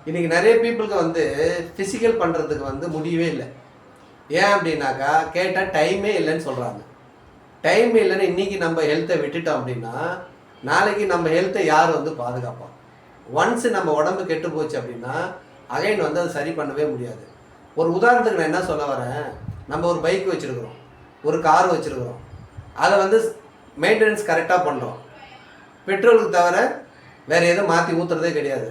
இன்றைக்கி நிறைய பீப்புளுக்கு வந்து ஃபிசிக்கல் பண்ணுறதுக்கு வந்து முடியவே இல்லை. ஏன் அப்படின்னாக்கா கேட்டால் டைமே இல்லைன்னு சொல்கிறாங்க. டைம் இல்லைன்னு இன்றைக்கி நம்ம ஹெல்த்தை விட்டுட்டோம் அப்படின்னா நாளைக்கு நம்ம ஹெல்த்தை யார் வந்து பாதுகாப்போம்? ஒன்ஸ் நம்ம உடம்பு கெட்டு போச்சு அப்படின்னா அகைன் வந்து அதை சரி பண்ணவே முடியாது. ஒரு உதாரணத்துக்கு நான் என்ன சொல்ல வரேன், நம்ம ஒரு பைக் வச்சுருக்குறோம், ஒரு கார் வச்சுருக்குறோம், அதை வந்து மெயின்டெனன்ஸ் கரெக்டாக பண்ணுறோம். பெட்ரோலுக்கு தவிர வேறு எதுவும் மாற்றி ஊற்றுறதே கிடையாது.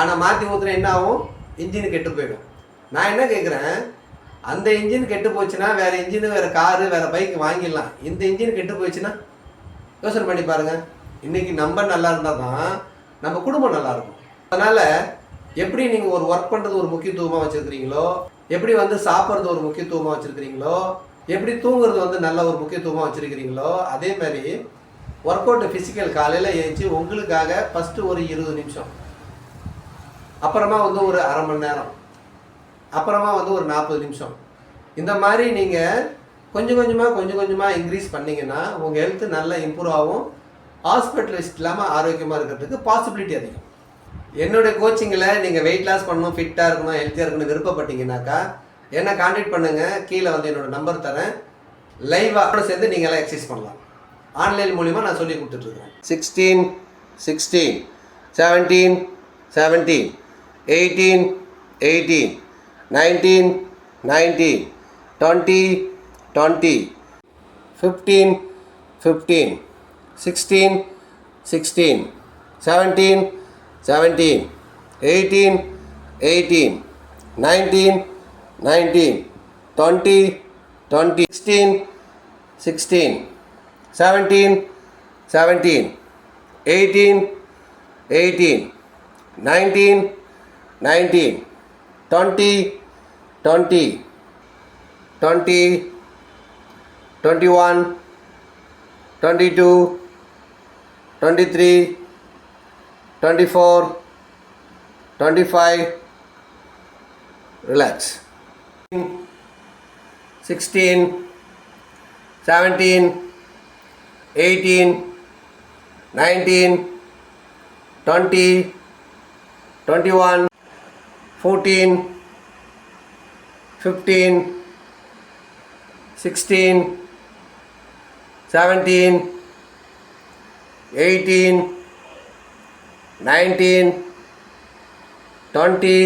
ஆனால் மாற்றி ஊற்றுனா என்ன ஆகும்? இன்ஜின் கெட்டு போயிடும். நான் என்ன கேட்குறேன், அந்த இன்ஜின் கெட்டு போச்சுன்னா வேறு இன்ஜினு, வேறு காரு, வேறு பைக் வாங்கிடலாம். இந்த இன்ஜின் கெட்டு போயிடுச்சுன்னா யோசனை பண்ணி பாருங்கள். இன்றைக்கி நம்ம நல்லா இருந்தால் தான் நம்ம குடும்பம் நல்லாயிருக்கும். அதனால் எப்படி நீங்கள் ஒரு ஒர்க் பண்ணுறது ஒரு முக்கியத்துவமாக வச்சுருக்கிறீங்களோ, எப்படி வந்து சாப்பிட்றது ஒரு முக்கியத்துவமாக வச்சுருக்கிறீங்களோ, எப்படி தூங்குறது வந்து நல்ல ஒரு முக்கியத்துவமாக வச்சுருக்கிறீங்களோ, அதே மாதிரி ஒர்க் அவுட் ஃபிசிக்கல் காலையில் ஏஞ்சி உங்களுக்காக ஃபஸ்ட்டு ஒரு 20 நிமிஷம், அப்புறமா வந்து ஒரு அரை மணி நேரம், அப்புறமா வந்து ஒரு 40 நிமிஷம், இந்த மாதிரி நீங்கள் கொஞ்சம் கொஞ்சமாக இன்க்ரீஸ் பண்ணிங்கன்னா உங்கள் ஹெல்த்து நல்லா இம்ப்ரூவ் ஆகும். ஹாஸ்பிட்டலிஸ்ட் இல்லாமல் ஆரோக்கியமாக இருக்கிறதுக்கு பாசிபிலிட்டி அதிகம். என்னுடைய கோச்சிங்கில் நீங்கள் வெயிட் லாஸ் பண்ணணும், ஃபிட்டாக இருக்கணும், ஹெல்த்தியாக இருக்கணும் விருப்பப்பட்டீங்கன்னாக்கா என்னை கான்டாக்ட் பண்ணுங்கள். கீழே வந்து என்னோடய நம்பர் தரேன். லைவாக சேர்ந்து நீங்கள் எல்லாம் எக்ஸசைஸ் பண்ணலாம். ஆன்லைன் மூலிமா நான் சொல்லி கொடுத்துட்ருக்கேன். 16, 16, 17, 17, 18, 18, 19, 19, 20, 20, 15, 15, 16, 16, 17, 17, 18, 18, 19, 19, 20, 20, 16, 16, 17, 17, 18, 18, 19, 19, 20, 20, 20, 21, 22, 23, 24, 25, relax. 16, 17, 18, 19, 20, 21, 14, 15, 16, 17, 18, 19, 20,